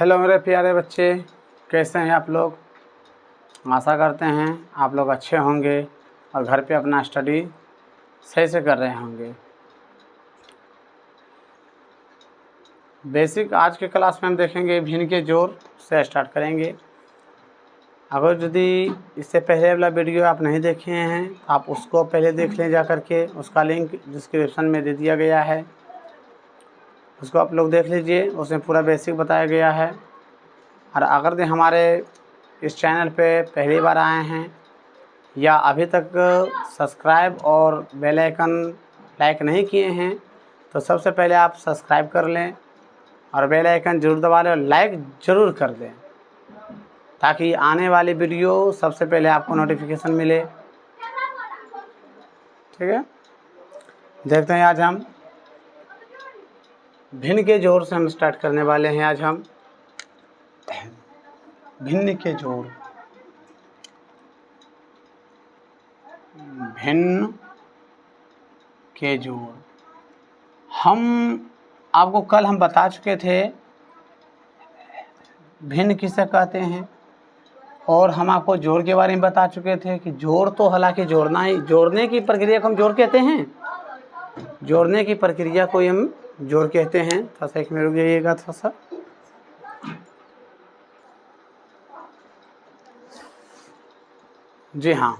Hello मेरे प्यारे बच्चे, कैसे हैं आप लोग। आशा करते हैं आप लोग अच्छे होंगे और घर पे अपना स्टडी सही से कर रहे होंगे। बेसिक आज के क्लास में हम देखेंगे भिन्न के जोड़ से स्टार्ट करेंगे। अगर यदि इससे पहले वाला वीडियो आप नहीं देखे हैं तो आप उसको पहले देख लें जा करके, उसका लिंक डिस्क्रिप्शन में दे दिया गया है, उसको आप लोग देख लीजिए। उसमें पूरा बेसिक बताया गया है। और अगर जो हमारे इस चैनल पे पहली बार आए हैं या अभी तक सब्सक्राइब और बेल आइकन लाइक नहीं किए हैं तो सबसे पहले आप सब्सक्राइब कर लें और बेल आइकन ज़रूर दबा लें और लाइक ज़रूर कर दें ताकि आने वाली वीडियो सबसे पहले आपको नोटिफिकेशन मिले। ठीक है, देखते हैं आज हम भिन्न के जोड़ से हम स्टार्ट करने वाले हैं। आज हम भिन्न के जोड़, भिन्न के जोड़ हम आपको कल हम बता चुके थे भिन्न किसे कहते हैं, और हम आपको जोड़ के बारे में बता चुके थे कि जोड़ तो हालांकि जोड़ना ही, जोड़ने की प्रक्रिया को हम जोड़ कहते हैं, जोड़ने की प्रक्रिया को हम जोड़ कहते हैं। थोड़ा सा एक मिनट रुक जाइएगा थोड़ा सा। जी हाँ,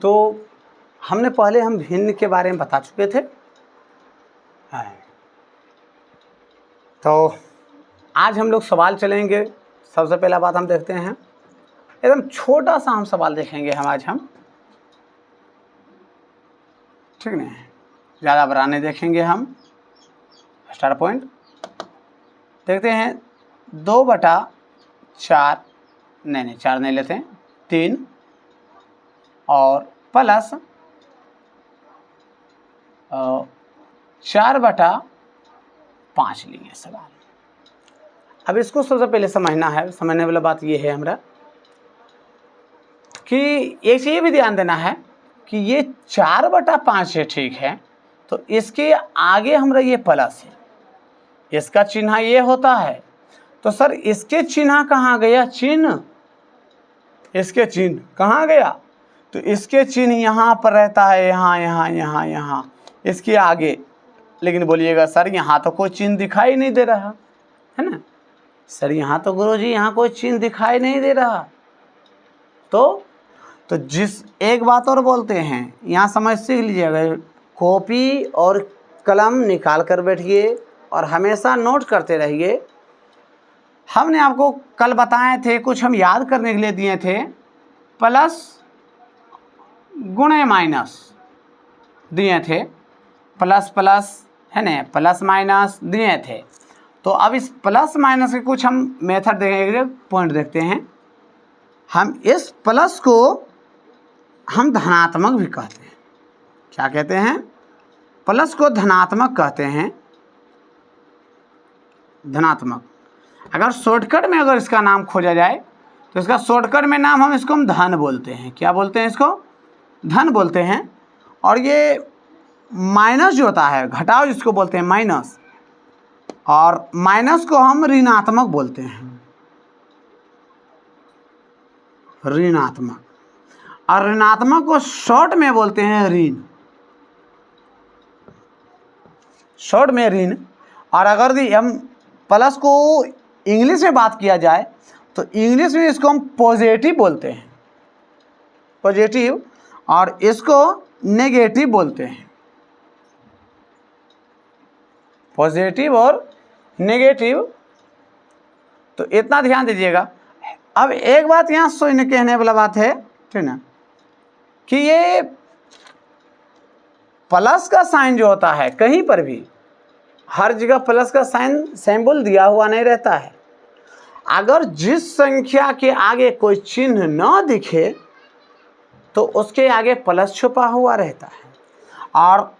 तो हमने पहले हम भिन्न के बारे में बता चुके थे। तो आज हम लोग सवाल चलेंगे। सबसे पहला बात हम देखते हैं, एकदम छोटा सा हम सवाल देखेंगे हम आज ठीक नहीं, ज़्यादा बड़ा नहीं देखेंगे हम। स्टार पॉइंट देखते हैं 2/4, नहीं 4 नहीं लेते हैं, 3 और प्लस 4/5 लेंगे सवाल। अब इसको सबसे पहले समझना है। समझने वाला बात ये है हमरा कि एक चीज़ भी ध्यान देना है कि ये 4/5 है, ठीक है, तो इसके आगे हमरा ये प्लस है, इसका चिन्ह ये होता है। तो सर इसके चिन्ह कहाँ गया? चिन्ह, इसके चिन्ह कहाँ गया? तो इसके चिन्ह यहाँ पर रहता है, यहाँ यहाँ यहाँ यहाँ इसके आगे। लेकिन बोलिएगा सर यहाँ तो कोई चिन्ह दिखाई नहीं दे रहा है ना। सर यहाँ तो गुरुजी यहाँ कोई चिन्ह दिखाई नहीं दे रहा। तो जिस एक बात और बोलते हैं, यहाँ समझ सीख लीजिएगा, कॉपी और कलम निकाल कर बैठिए और हमेशा नोट करते रहिए। हमने आपको कल बताए थे, कुछ हम याद करने के लिए दिए थे, प्लस गुणे माइनस दिए थे, प्लस प्लस है ना, प्लस माइनस दिए थे। तो अब इस प्लस माइनस के कुछ हम मेथड देखेंगे, पॉइंट देखते हैं। हम इस प्लस को हम धनात्मक भी कहते हैं। क्या कहते हैं? प्लस को धनात्मक कहते हैं, धनात्मक। अगर शॉर्टकट में अगर इसका नाम खोजा जाए तो इसका शॉर्टकट में नाम हम इसको धन बोलते हैं। क्या बोलते हैं? इसको धन बोलते हैं। और ये माइनस जो होता है, घटाव जिसको बोलते हैं माइनस, और माइनस को हम ऋणात्मक बोलते हैं, ऋणात्मक। और ऋणात्मक को शॉर्ट में बोलते हैं ऋण, शॉर्ट में ऋण। और अगर हम प्लस को इंग्लिश में बात किया जाए तो इंग्लिश में इसको हम पॉजिटिव बोलते हैं, पॉजिटिव, और इसको नेगेटिव बोलते हैं, पॉजिटिव और नेगेटिव। तो इतना ध्यान दीजिएगा। अब एक बात यहाँ सोचने कहने वाला बात है, ठीक ना, कि ये प्लस का साइन जो होता है, कहीं पर भी हर जगह प्लस का साइन सिंबल दिया हुआ नहीं रहता है। अगर जिस संख्या के आगे कोई चिन्ह न दिखे तो उसके आगे प्लस छुपा हुआ रहता है। और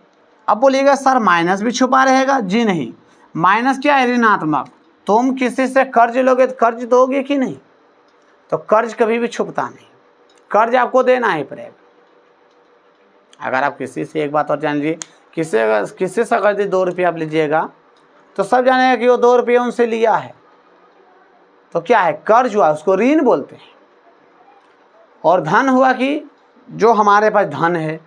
अब बोलिएगा सर माइनस भी छुपा रहेगा? जी नहीं, माइनस क्या है? ऋणात्मक। तुम किसी से कर्ज लोगे तो कर्ज दोगे कि नहीं? तो कर्ज कभी भी छुपता नहीं, कर्ज आपको देना ही पड़ेगा। अगर आप किसी से, एक बात और जान लीजिए, किसी से अगर 2 रुपये आप लीजिएगा तो सब जानेगा कि वो 2 रुपये उनसे लिया है। तो क्या है, कर्ज हुआ, उसको ऋण बोलते हैं। और धन हुआ कि जो हमारे पास धन है,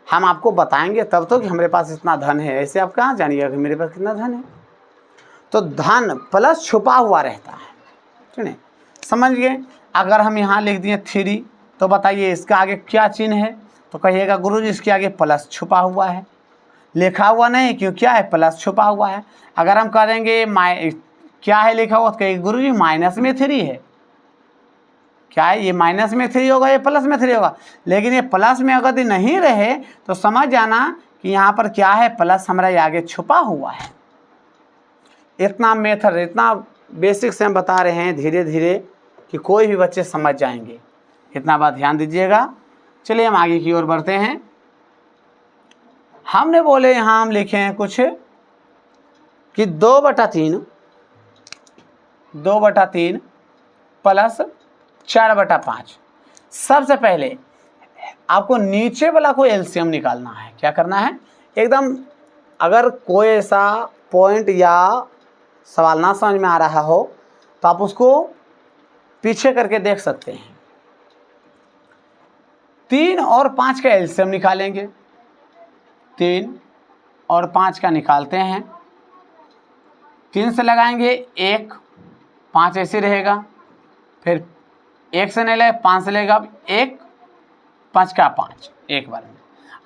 हम आपको बताएंगे तब तो कि हमारे पास इतना धन है, ऐसे आप कहाँ जानिएगा कि मेरे पास कितना धन है। तो धन प्लस छुपा हुआ रहता है, ठीक है, समझ गए। अगर हम यहाँ लिख दिए 3, तो बताइए इसका आगे क्या चिन्ह है, तो कहिएगा गुरुजी इसके आगे प्लस छुपा हुआ है, लिखा हुआ नहीं, क्यों, क्या है, प्लस छुपा हुआ है। अगर हम कह देंगे क्या है लिखा हुआ, तो कहेंगे गुरुजी माइनस में 3 है, क्या है, ये माइनस में 3 होगा, ये प्लस में 3 होगा। लेकिन ये प्लस में अगर नहीं रहे तो समझ जाना कि यहाँ पर क्या है, प्लस हमारा आगे छुपा हुआ है। इतना मेथड, इतना बेसिक से हम बता रहे हैं धीरे धीरे कि कोई भी बच्चे समझ जाएंगे, इतना बात ध्यान दीजिएगा। चलिए हम आगे की ओर बढ़ते हैं। हमने बोले यहाँ हम लिखे हैं कुछ कि 2/3 प्लस 4/5। सबसे पहले आपको नीचे वाला को एलसीएम निकालना है। क्या करना है, एकदम, अगर कोई ऐसा पॉइंट या सवाल ना समझ में आ रहा हो तो आप उसको पीछे करके देख सकते हैं। 3 और 5 का एलसीएम निकालेंगे। 3 और 5 का निकालते हैं। 3 से लगाएंगे 1, 5 ऐसे रहेगा, फिर 1 से नहीं लगे, 5 से लेगा, अब 1, 5 का 5 एक बार में।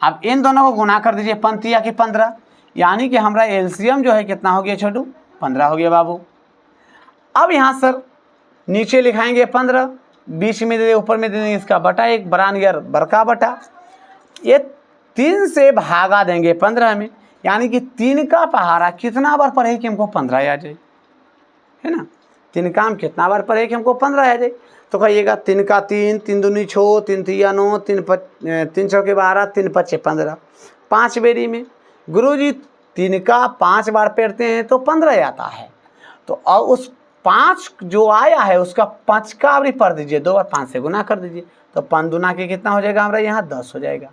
अब इन दोनों को गुना कर दीजिए, 15 की 15, यानी कि हमारा एलसीएम जो है कितना हो गया छोटू, 15 हो गया बाबू। अब यहाँ सर नीचे लिखाएंगे 15, बीच में दे देंगे, ऊपर में दे देंगे इसका बटा 1, बरानियर बड़का बटा, ये 3 से भागा देंगे 15 में, यानी कि 3 का पहाड़ा कितना बार पढ़े कि हमको 15 आ जाए, है ना। 3 का हम कितना बार पढ़े कि हमको 15 आ जाए, तो कहिएगा 3 का 3, 3 दूनी 6, 3 तिया 9, 3 चौके 12, 3 पचे 15, 5 बेरी में। गुरुजी 3 का 5 बार पढ़ते हैं तो 15 आता है, तो और उस 5 जो आया है उसका 5 का अवरी पढ़ दीजिए, 2 बार 5 से गुना कर दीजिए, तो 5 दूना के कितना हो जाएगा हमारा यहाँ 10 हो जाएगा।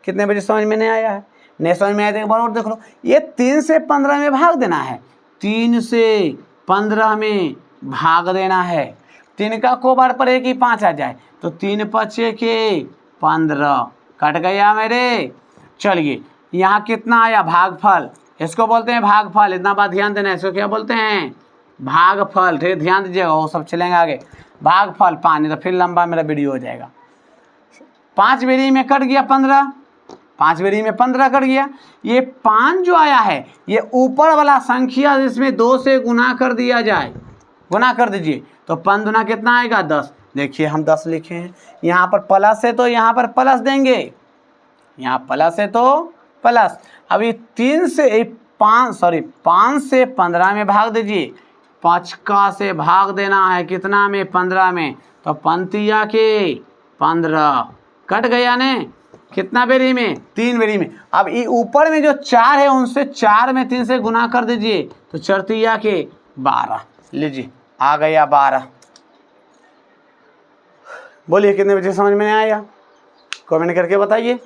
कितने बजे समझ में नहीं आया है, नहीं समझ में आया तो बराबर देख लो, ये 3 से 15 में भाग देना है, 3 से 15 में भाग देना है। 3 का को बार पर एक ही 5 आ जाए, तो 3 पचे के 15 कट गया मेरे। चलिए यहाँ कितना आया, भागफल, इसको बोलते हैं भागफल, इतना बात ध्यान देना है, इसको क्या बोलते हैं, भागफल, ठीक है, ध्यान दीजिएगा, वो सब चलेंगे आगे। भागफल 5, नहीं तो फिर लंबा मेरा वीडियो हो जाएगा। 5 बेरी में कट गया 15, 5 बेरी में 15 कट गया। ये 5 जो आया है ये ऊपर वाला संख्या जिसमें 2 से गुना कर दिया जाए, गुना कर दीजिए, तो 5 दूना कितना आएगा 10। देखिए हम 10 लिखे हैं, यहाँ पर प्लस है तो यहाँ पर प्लस देंगे, यहाँ प्लस है तो प्लस। अभी 5 से 15 में भाग दीजिए, 5 का से भाग देना है कितना में, 15 में, तो 5 के 15 कट गया ने, कितना बेरी में, 3 बेरी में। अब ये ऊपर में जो 4 है उनसे 4 में 3 से गुना कर दीजिए, तो 4 के 12, लीजिए आ गया 12। बोलिए कितने बजे समझ में नहीं आया, कमेंट करके बताइए।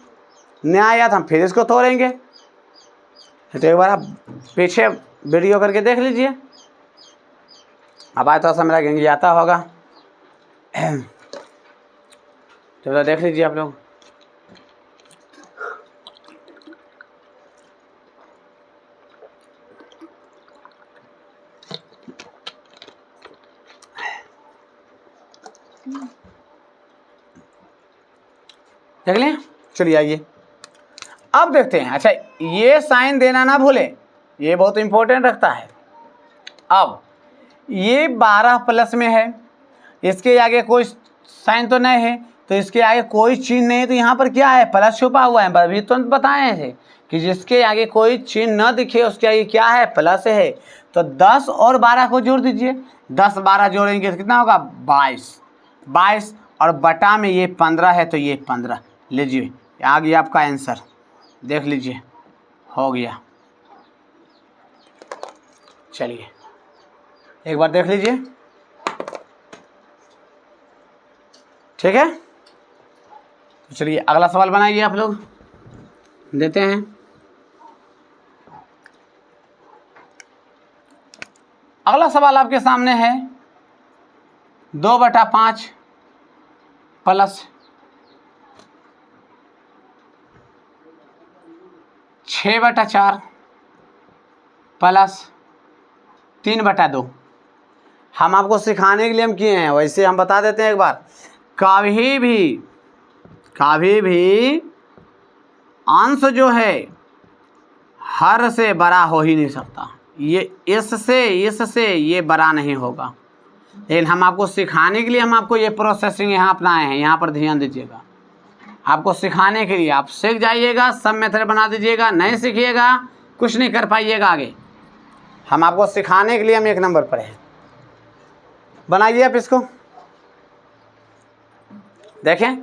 नहीं आया तो हम फिर इसको तोड़ेंगे, तो एक बार आप पीछे वीडियो करके देख लीजिए। अब आया थोड़ा सा मेरा गंगी आता होगा, तो देख लीजिए आप लोग। देख लें, चलिए आइए अब देखते हैं। अच्छा ये साइन देना ना भूले, ये बहुत इंपॉर्टेंट रखता है। अब ये 12 प्लस में है, इसके आगे कोई साइन तो नहीं है, तो इसके आगे कोई चिन्ह नहीं है, तो यहाँ पर क्या है, प्लस छुपा हुआ है। अभी तो बताए थे कि जिसके आगे कोई चिन्ह न दिखे उसके आगे क्या है, प्लस है। तो 10 और 12 को जोड़ दीजिए, 10 12 जोड़ेंगे तो कितना होगा 22 और बटा में ये 15 है, तो ये 15, लीजिए आ गया आपका आंसर, देख लीजिए हो गया। चलिए एक बार देख लीजिए, ठीक है। तो चलिए अगला सवाल बनाइए आप लोग, देते हैं। अगला सवाल आपके सामने है 2/5 प्लस 6/4 प्लस 3/2। हम आपको सिखाने के लिए हम किए हैं, वैसे हम बता देते हैं एक बार। कभी भी अंश जो है हर से बड़ा हो ही नहीं सकता, ये इससे ये बड़ा नहीं होगा। लेकिन हम आपको सिखाने के लिए हम आपको ये प्रोसेसिंग यहाँ अपनाए हैं, यहाँ पर ध्यान दीजिएगा। आपको सिखाने के लिए, आप सीख जाइएगा, सब मेथड बना दीजिएगा, नहीं सीखिएगा कुछ नहीं कर पाइएगा आगे। हम आपको सिखाने के लिए हम 1 नंबर पर हैं। बनाइए आप इसको, देखें।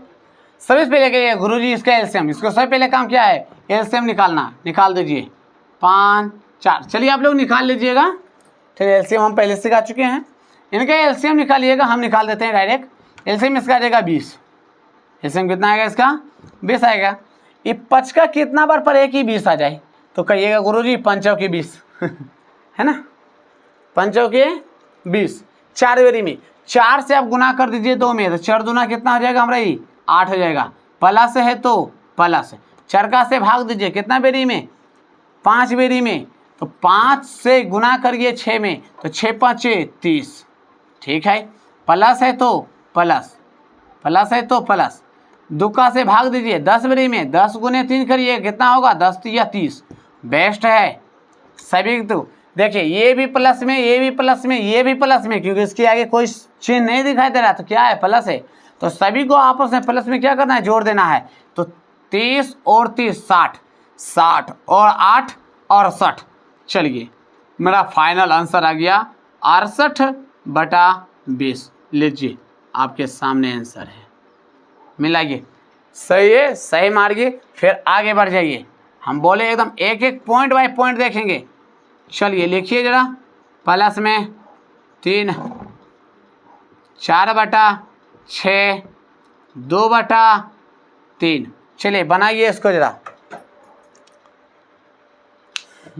सबसे पहले क्या गुरुजी इसका एलसीएम, इसको सबसे पहले काम क्या है, एलसीएम निकालना। निकाल दीजिए 5 4, चलिए आप लोग निकाल लीजिएगा। ठीक है, एलसीएम हम पहले सिखा चुके हैं, इनका एलसीएम निकालिएगा। हम निकाल देते हैं डायरेक्ट। एलसीएम इसका आ जाएगा 20। एलसीएम कितना आएगा इसका, 20 आएगा। ये 5 का कितना बार पर एक ही 20 आ जाए, तो कहिएगा गुरुजी 5 की 20 है ना, 5 के 20। 4 बेरी में 4 से आप गुना कर दीजिए 2 में, तो 4 दूना कितना हो जाएगा हमारा, ये 8 हो जाएगा। प्लस है तो प्लस, चरका से भाग दीजिए कितना बेरी में, 5 बेरी में, तो 5 से गुना करिए 6 में, तो 6 5 30। ठीक है, प्लस है तो प्लस, प्लस है तो प्लस। दुक्का से भाग दीजिए 10 बेरी में, 10 गुने 3 करिए कितना होगा, 10 3 30। बेस्ट है सभी। तो देखिए ये भी प्लस में, ये भी प्लस में, ये भी प्लस में, क्योंकि इसके आगे कोई चिन्ह नहीं दिखाई दे रहा, तो क्या है, प्लस है। तो सभी को आपस में प्लस में क्या करना है, जोड़ देना है। तो 30 और 30 60, 60 और 8 और 60। चलिए मेरा फाइनल आंसर आ गया 68/20। लीजिए आपके सामने आंसर है, मिलाइए। सही है, सही मारिए, फिर आगे बढ़ जाइए। हम बोले एकदम एक एक पॉइंट बाय पॉइंट देखेंगे। चलिए लिखिए जरा, प्लस में 3, 4/6, 2/3। चलिए बनाइए इसको जरा,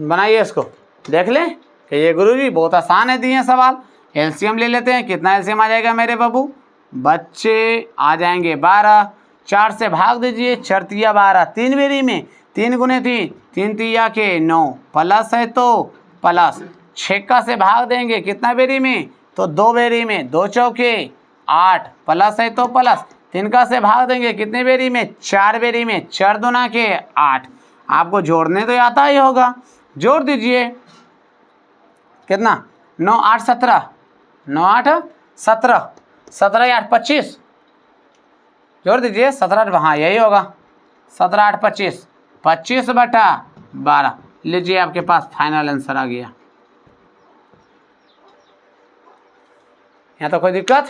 बनाइए इसको। देख लें कि ये गुरुजी बहुत आसान है दिए हैं सवाल। एलसीएम ले लेते हैं, कितना एलसीएम आ जाएगा मेरे बाबू बच्चे, आ जाएंगे 12। 4 से भाग दीजिए, 4 तिया 12, 3 बेरी में, 3 गुने 3, 3 तिया के 9, प्लस है तो प्लस। 6 से भाग देंगे कितना बेरी में, तो 2 बेरी में, 2 चौके 8, प्लस है तो प्लस। 3 से भाग देंगे कितने बेरी में, 4 बेरी में, 4 दूना के 8। आपको जोड़ने तो आता ही होगा, जोड़ दीजिए कितना, 9 8 17, 9 8 17, 17 8 25। जोड़ दीजिए 17, हाँ यही होगा, 17 8 25, 25/12। लीजिए आपके पास फाइनल आंसर आ गया। यहाँ तो कोई दिक्कत,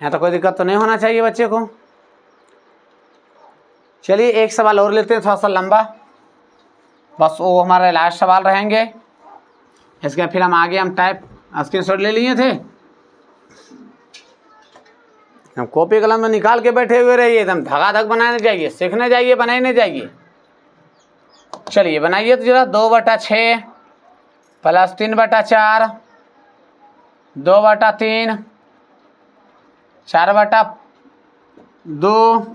यहाँ तो कोई दिक्कत तो नहीं होना चाहिए बच्चे को। चलिए एक सवाल और लेते हैं, थोड़ा सा लंबा, बस वो हमारे लास्ट सवाल रहेंगे। इसके फिर हम आगे हम टाइप स्क्रीनशॉट ले लिए थे। हम कॉपी कलम में निकाल के बैठे हुए रहिए, एकदम धगाधक बनाने जाइए, सीखने जाइए, बनाने जाइए। चलिए बनाइए तो जरा। 2/6 प्लस 3/4, 2/3, 4/2,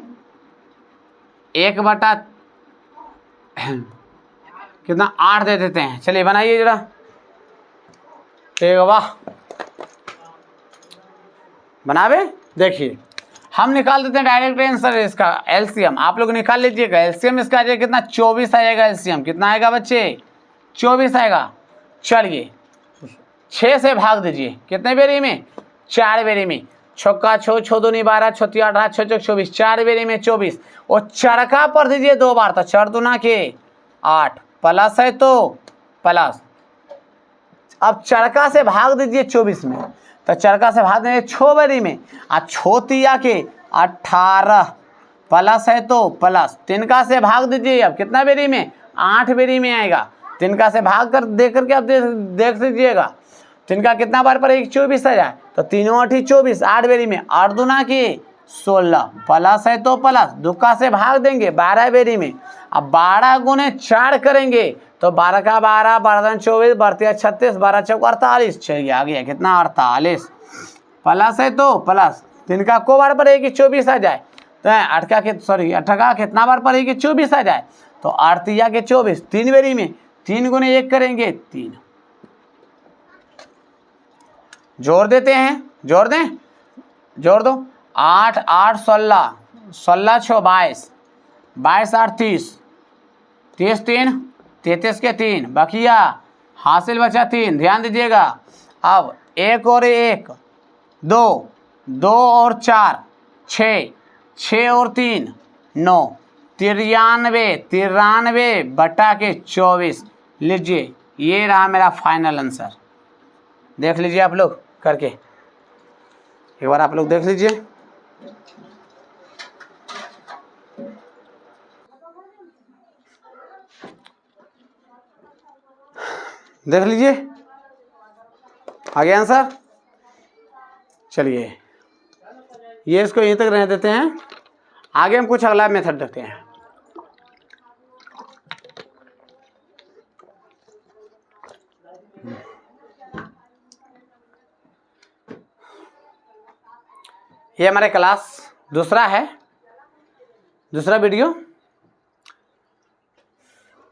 1/ कितना 8 दे देते हैं। चलिए बनाइए जरा। ठीक, वाह, बनावे। देखिए हम निकाल देते हैं डायरेक्ट आंसर इसका एलसीएम। आप लोग निकाल लीजिएगा। एलसीएम इसका आ जाएगा कितना, 24 आएगा। एलसीएम कितना आएगा बच्चे, 24 आएगा। चलिए 6 से भाग दीजिए कितने बेरी में, 4 बेरी में। 6 6 6 दूनी 12, 6 3 18, 6 6 24, 4 बेरी में 24। और चरका पर दीजिए 2 बार, तो 4 दूना के 8, प्लस है तो प्लस। अब चरका से भाग दीजिए 24 में, तो चरका से भाग देंगे 6 बेरी में, और 6 तिया के 18, प्लस है तो प्लस। 3 से भाग दीजिए, अब कितना बेरी में, 8 बेरी में आएगा। 3 से भाग कर दे करके आप देख लीजिएगा। 3 कितना बार पर 24 आ जाए, तो 3 8 24, 8 बेरी में, 8 दूना की 16, प्लस है तो प्लस। 2 से भाग देंगे 12 बेरी में, अब 12 गुने 4 करेंगे, तो 12 का 12, 12 24, 12 36, 12 चौक 48। चलिए आ गया कितना, 48। प्लस है तो प्लस 3 का को बार पड़ेगी 24 आ जाए, तो 8 का कितना बार पड़ेगी 24 आ जाए, तो 8 तिया के 24, 3 बेरी में 3 गुने 1 करेंगे 3। जोड़ देते हैं, जोड़ दें, जोड़ दो। 8 8 16, 16 6 22, 22 8 30, 30 3 33 के 3, बकिया हासिल बचा 3। ध्यान दीजिएगा, अब 1 और 1 2, 2 और 4 6, 6 और 3 9, 93 बटा के 24। लीजिए ये रहा मेरा फाइनल आंसर। देख लीजिए आप लोग करके, एक बार आप लोग देख लीजिए। देख लीजिए आ गया आंसर। चलिए ये इसको यहीं तक रहने देते हैं, आगे हम कुछ अगला मेथड देखते हैं। ये हमारे क्लास दूसरा है, दूसरा वीडियो,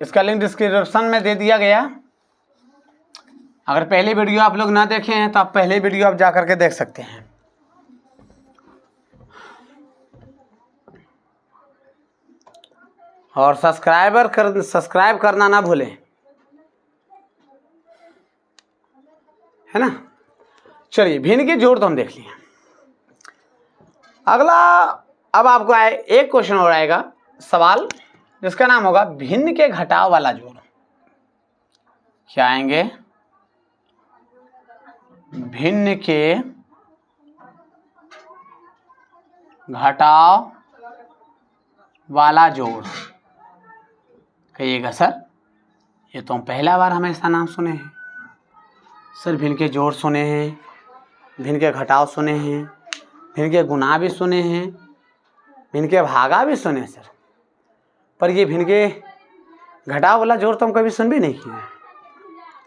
इसका लिंक डिस्क्रिप्शन में दे दिया गया। अगर पहले वीडियो आप लोग ना देखे हैं तो आप पहले वीडियो आप जा करके देख सकते हैं। और सब्सक्राइब करना ना भूलें, है ना। चलिए भिन्न के जोड़ तो हम देख लिए। अगला अब आपको एक क्वेश्चन और आएगा, सवाल जिसका नाम होगा भिन्न के घटाव वाला जोड़। क्या आएंगे? भिन्न के घटाव वाला जोड़। कहिएगा सर ये तो हम पहला बार हमेशा नाम सुने हैं सर। भिन्न के जोड़ सुने हैं, भिन्न के घटाव सुने हैं, भिन्न के गुणा भी सुने हैं, भिन्न के भागा भी सुने हैं सर, पर ये भिन्न के घटाव वाला जोड़ तो हम कभी सुन भी नहीं किए,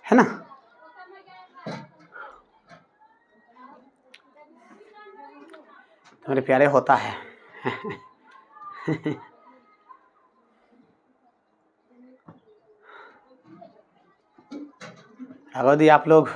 है ना। मेरे प्यारे होता है अगर यदि आप लोग